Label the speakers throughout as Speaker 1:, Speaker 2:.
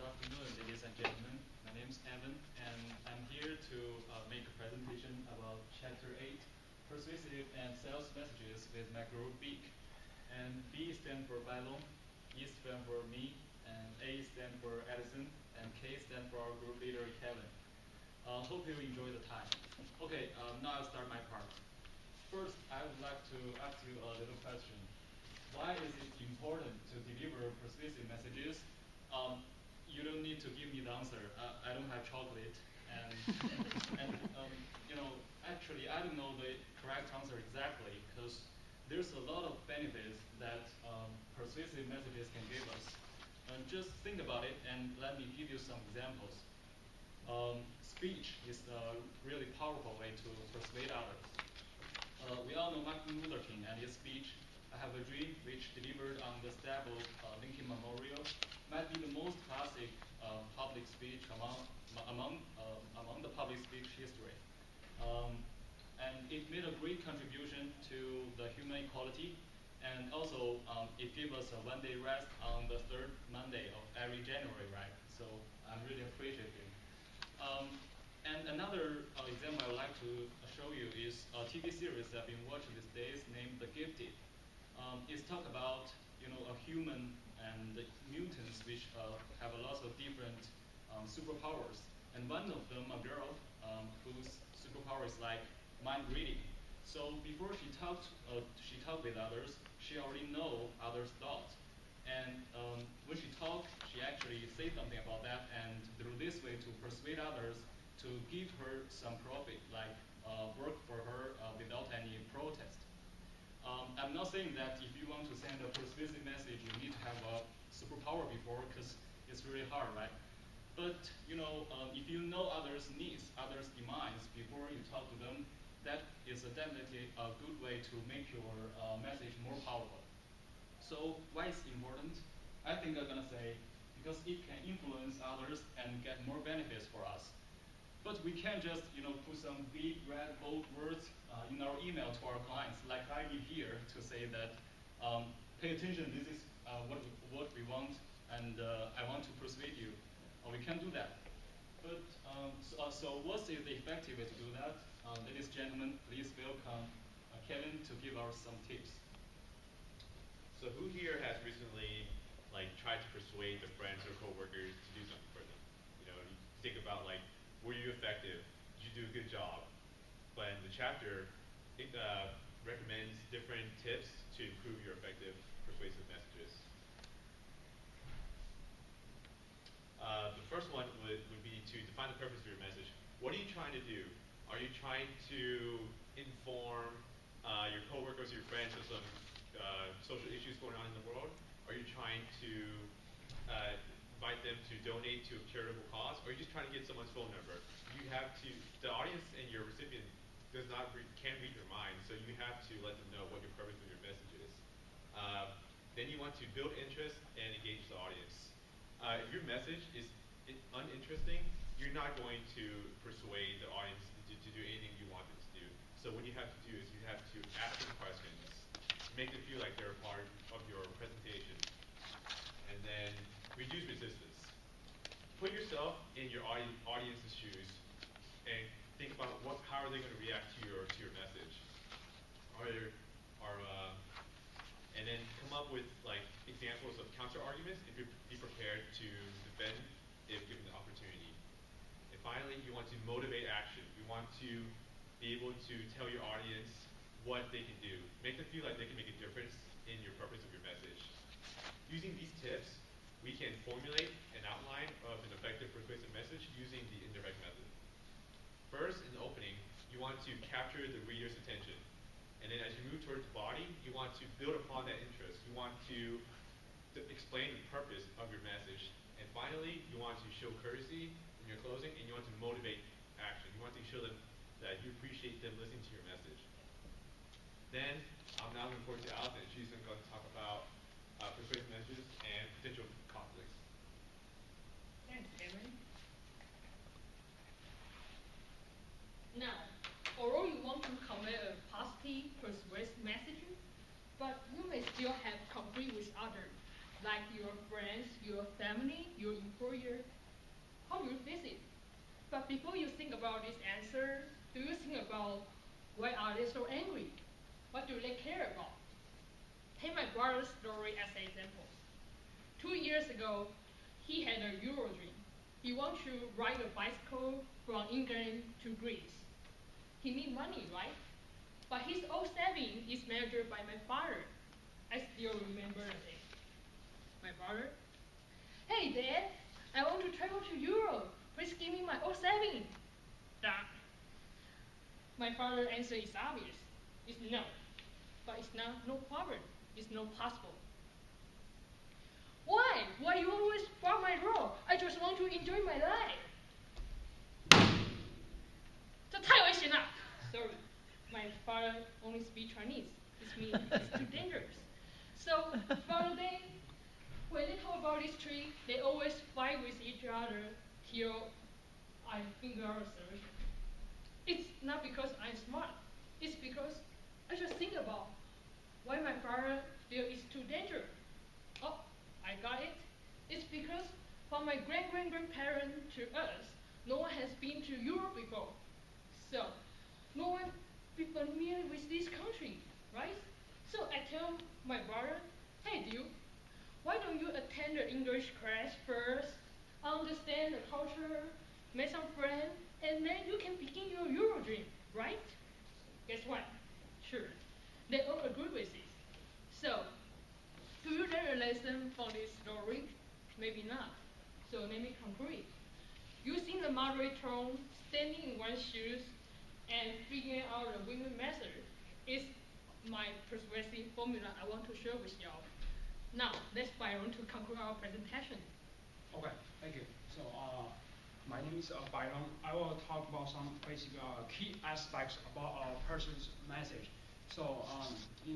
Speaker 1: afternoon, ladies and gentlemen. My name is Evan, and I'm here to make a presentation about Chapter 8, Persuasive and Sales Messages with my group BEAK. And B stands for Bailong, E stands for me, and A stands for Edison, and K stands for our group leader, Kevin. Hope you enjoy the time. Okay, now I'll start my part. First, I would like to ask you a little question. Why is it important to deliver persuasive messages? You don't need to give me the answer. I don't have chocolate, and actually, I don't know the correct answer exactly because there's a lot of benefits that persuasive messages can give us. And just think about it, and let me give you some examples. Speech is a really powerful way to persuade others. We all know Martin Luther King and his speech, "I Have a Dream," which delivered on the steps of Lincoln Memorial, might be the most classic public speech among the public speech history. And it made a great contribution to the human equality, and also it gave us a one-day rest on the third Monday of every January, right? So I'm really appreciative. And another example I would like to show you is a TV series I've been watching these days named The Gifted. It's talk about a human and mutants which have a lot of different superpowers. And one of them, a girl, whose superpower is like mind reading. So before she talked with others, she already know others' thoughts. And when she talked, she actually say something about that, and through this way to persuade others to give her some profit, like work for her without any protest. I'm not saying that if you want to send a persuasive message, you need to have a superpower before, because it's really hard, right? But if you know others' needs, others' demands before you talk to them, that is definitely a good way to make your message more powerful. So why is it important? I think I'm gonna say because it can influence others and get more benefits for us. But we can't just put some big red bold words in our email to our clients, like I did here, to say that pay attention, this is what we want, and I want to persuade you. We can't do that. But so what is the effective way to do that? Ladies and gentlemen, please welcome Kevin to give us some tips.
Speaker 2: So who here has recently tried to persuade their friends or coworkers to do something for them? You think about were you effective? Did you do a good job? But in the chapter, it recommends different tips to improve your effective persuasive messages. The first one would be to define the purpose of your message. What are you trying to do? Are you trying to inform your coworkers, your friends of some social issues going on in the world? Are you trying to invite them to donate to a charitable cause? Or are you just trying to get someone's phone number? The audience and your recipient can't read your mind, so you have to let them know what your purpose of your message is. Then you want to build interest and engage the audience. If your message is uninteresting, you're not going to persuade the audience to do anything you want them to do. So what you have to do is you have to ask them questions, make them feel like they're a part of your presentation, and then reduce resistance. Put yourself in your audience's shoes and think about how are they going to react to your message. And then come up with examples of counter arguments and be prepared to defend if given the opportunity. And finally, you want to motivate action. You want to be able to tell your audience what they can do. Make them feel like they can make a difference in your purpose of your message. Using these tips, we can formulate an outline of an effective persuasive message using the indirect method. First, in the opening, you want to capture the reader's attention. And then as you move towards the body, you want to build upon that interest. You want to explain the purpose of your message. And finally, you want to show courtesy in your closing, and you want to motivate action. You want to show them that you appreciate them listening to your message. Then, I'm now looking forward to Alison. She's going to talk about persuasive messages and potential conflicts.
Speaker 3: Thanks, Kevin. Now, although you want to convey a positive, persuasive message, but you may still have conflict with others. like your friends, your family, your employer. How do you face it? But before you think about this answer, do you think about why are they so angry? What do they care about? Take my brother's story as an example. 2 years ago, he had a Euro dream. He wants to ride a bicycle from England to Greece. He needs money, right? But his old saving is managed by my father. I still remember the day. My brother, hey dad, I want to travel to Europe. Please give me my old saving. Dad. My father's answer is obvious. It's no. But it's not no problem. It's not possible. Why? Why you always block my door? I just want to enjoy my life. 这太危险了. Sorry, my father only speaks Chinese. This means it's too dangerous. So from the day when they talk about this tree, they always fight with each other till I figure out a solution. It's not because I'm smart. It's because I just think about why my father feel it's too dangerous. Oh, I got it. It's because from my grandparents to us, no one has been to Europe before. So, no one be familiar with this country, right? So I tell my brother, hey dude, why don't you attend the English class first, understand the culture, make some friends, and then you can begin your Euro dream, right? Guess what? Sure, they all agree with this. So, do you learn a lesson from this story? Maybe not. So let me conclude. Using the moderate tone, standing in one's shoes, and figuring out the win-win method is my persuasive formula I want to share with y'all. Now, let's Byron to conclude our presentation.
Speaker 4: Okay, thank you. So, my name is Byron. I will talk about some basic key aspects about our person's message. So,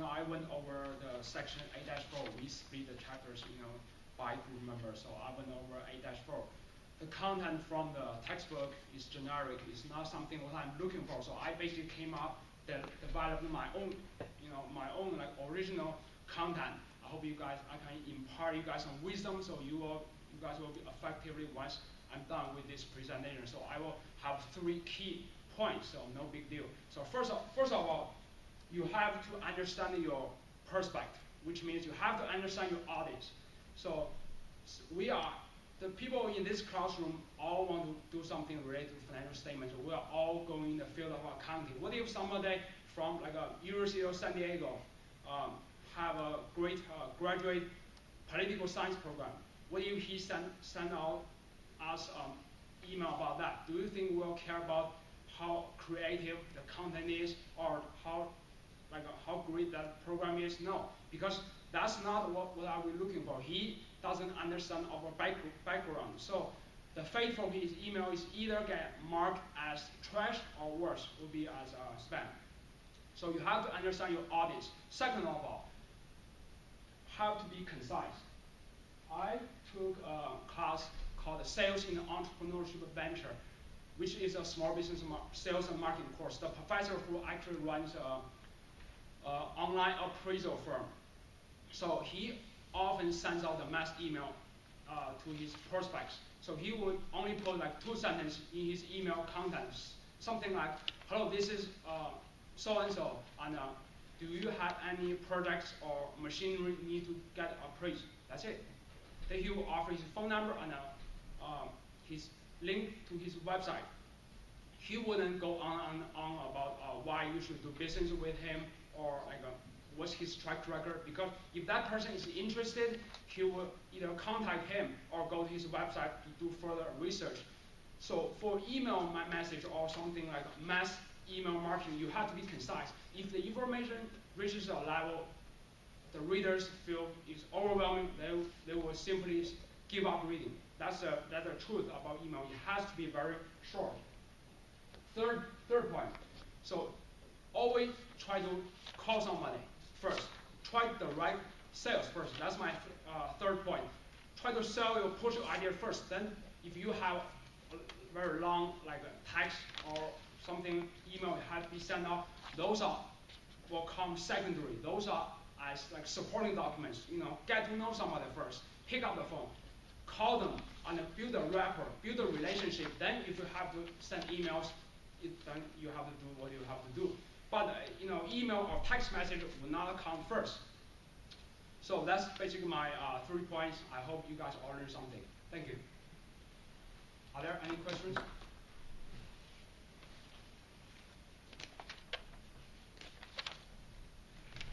Speaker 4: I went over the section 8-4. We split the chapters, by group members. So I went over 8-4. The content from the textbook is generic. It's not something what I'm looking for. So I basically came up that developed my own, like original content. I hope I can impart you guys some wisdom, so you guys will be effectively once I'm done with this presentation. So I will have 3 key points. So no big deal. So first of all, you have to understand your perspective, which means you have to understand your audience. So the people in this classroom all want to do something related to financial statements. So we are all going in the field of accounting. What if somebody from like a University of San Diego have a great graduate political science program? What if he send out us email about that? Do you think we'll care about how creative the content is or how great that program is? No, because that's not what are we looking for. He doesn't understand our background. So the fate for his email is either get marked as trash or worse, will be as spam. So you have to understand your audience. Second of all, have to be concise. I took a class called Sales in Entrepreneurship Venture, which is a small business sales and marketing course. The professor who actually runs online appraisal firm. So he often sends out a mass email to his prospects. So he would only put like 2 sentences in his email contents, something like, hello, this is so-and-so, and do you have any projects or machinery need to get appraised? That's it. Then he will offer his phone number and his link to his website. He wouldn't go on about why you should do business with him or like what's his track record, because if that person is interested, he will either contact him or go to his website to do further research. So for email message or something like mass email marketing, you have to be concise. If the information reaches a level the readers feel is overwhelming, they will simply give up reading. That's the truth about email. It has to be very short. Third point. So always try to call somebody first. Try the right sales first. That's my third point. Try to sell your push your idea first. Then if you have a very long like a text or something email had to be sent out, those will come secondary. Those are as like supporting documents. Get to know somebody first, pick up the phone, call them, and build a rapport, build a relationship. Then if you have to send emails, then you have to do what you have to do. But email or text message will not come first. So that's basically my 3 points. I hope you guys all learned something. Thank you. Are there any questions?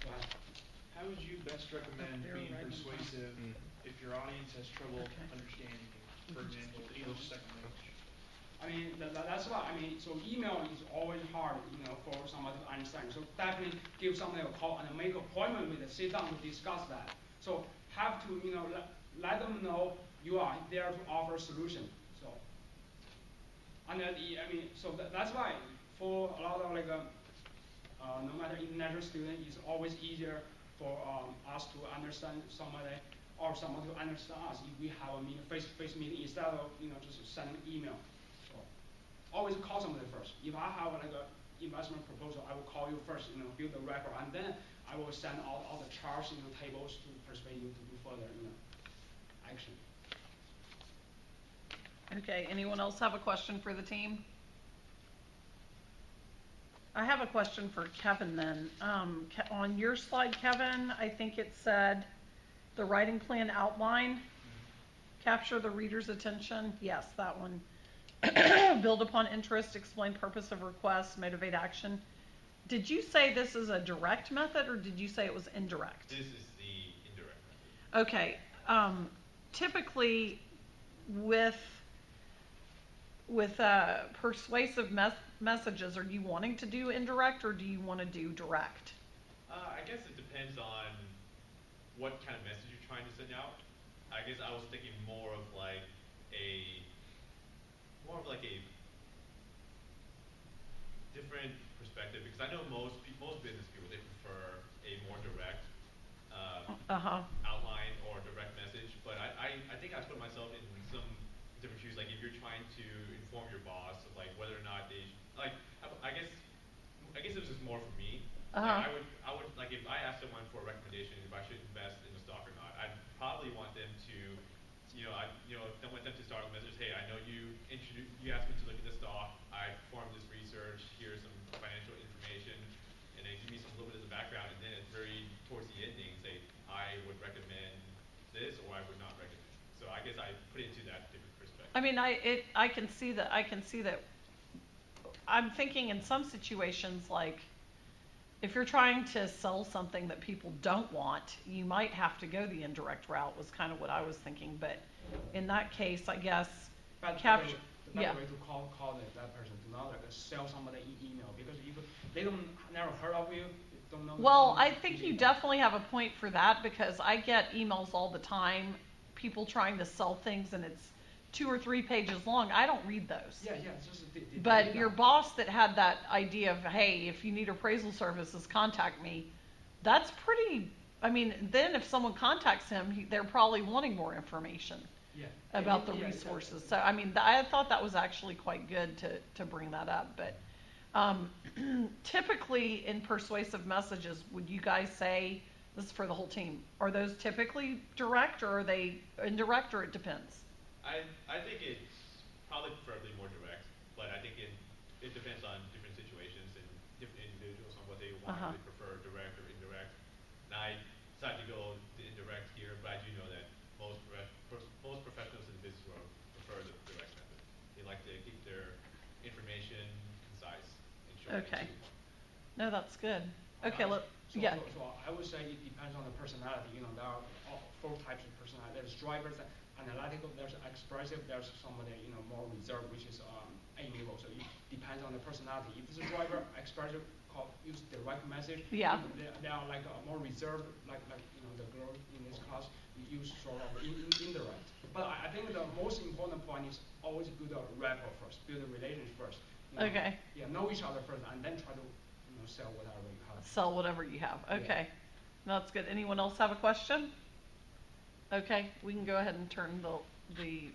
Speaker 4: Go ahead.
Speaker 5: How would you best recommend being persuasive if your audience has trouble understanding, for example, English second language?
Speaker 4: I mean, that's why. So email is always hard, for somebody to understand. So definitely give somebody a call and make an appointment with them, sit down to discuss that. So have to, let them know you are there to offer a solution. So, and then, so that's why for a lot of no matter international student, it's always easier for us to understand somebody or someone to understand us if we have a face-to-face meeting instead of just sending email. So always call somebody first. If I have a investment proposal, I will call you first, build a record, and then I will send all the charts, tables to persuade you to do further, action.
Speaker 6: Okay, anyone else have a question for the team? I have a question for Kevin then. On your slide, Kevin, I think it said the writing plan outline, capture the reader's attention. Yes, that one. Build upon interest, explain purpose of request, motivate action. Did you say this is a direct method or did you say it was indirect?
Speaker 2: This is the indirect method.
Speaker 6: Okay. Typically with persuasive messages, are you wanting to do indirect or do you want to do direct?
Speaker 2: I guess it depends on what kind of message you're trying to send out. I guess I was thinking more of like a different perspective, because I know most business people, they prefer a more direct outline or direct message. But I think I put myself in some different shoes. Like if you're trying to inform your boss of like whether or not they I guess it was just more for me. Like I would like if I asked someone for a recommendation if I should invest in a stock or not, I'd probably want them to don't want them to start with a message. Hey, I know you asked me to look at this stock. I performed this research. Here's some financial information, and then give me a little bit of the background. And then it's very towards the ending, say I would recommend this or I would not recommend. So I guess I put it into that different perspective.
Speaker 6: I mean, I can see that. I'm thinking in some situations, like if you're trying to sell something that people don't want, you might have to go the indirect route. Was kind of what I was thinking. But in that case, I guess capture.
Speaker 4: The better way to call that person, do not sell somebody email, because if they never heard of you, don't know.
Speaker 6: Well, I think you definitely have a point for that, because I get emails all the time, people trying to sell things and it's 2 or 3 pages long. I don't read those.
Speaker 4: Yeah, it's just
Speaker 6: but your boss that had that idea of, hey, if you need appraisal services, contact me. That's pretty. I mean, then if someone contacts him, they're probably wanting more information. About the resources.
Speaker 4: Exactly.
Speaker 6: So, I mean, I thought that was actually quite good to bring that up. But typically in persuasive messages, would you guys say, this is for the whole team, are those typically direct or are they indirect, or it depends?
Speaker 2: I think it's probably preferably more direct, but I think it depends on different situations and different individuals on what they want. They prefer direct or indirect. And I decided to go the indirect here, but I do know that most professionals in the business world prefer the direct method. They like to keep their information concise and short.
Speaker 6: Okay. No, that's good. Okay,
Speaker 4: So I would say it depends on the personality. There are 4 types of personality. There's drivers, analytical. There's expressive. There's somebody more reserved, which is amiable. So it depends on the personality. If it's a driver, expressive, use direct message.
Speaker 6: Yeah.
Speaker 4: They are like more reserved, like the girl in this class. You use sort of indirect. But I think the most important point is always build a rapport first, build a relationship first.
Speaker 6: Okay.
Speaker 4: Yeah, know each other first, and then try to sell whatever you have.
Speaker 6: Sell whatever you have. Okay. That's good. Anyone else have a question? Okay, we can go ahead and turn the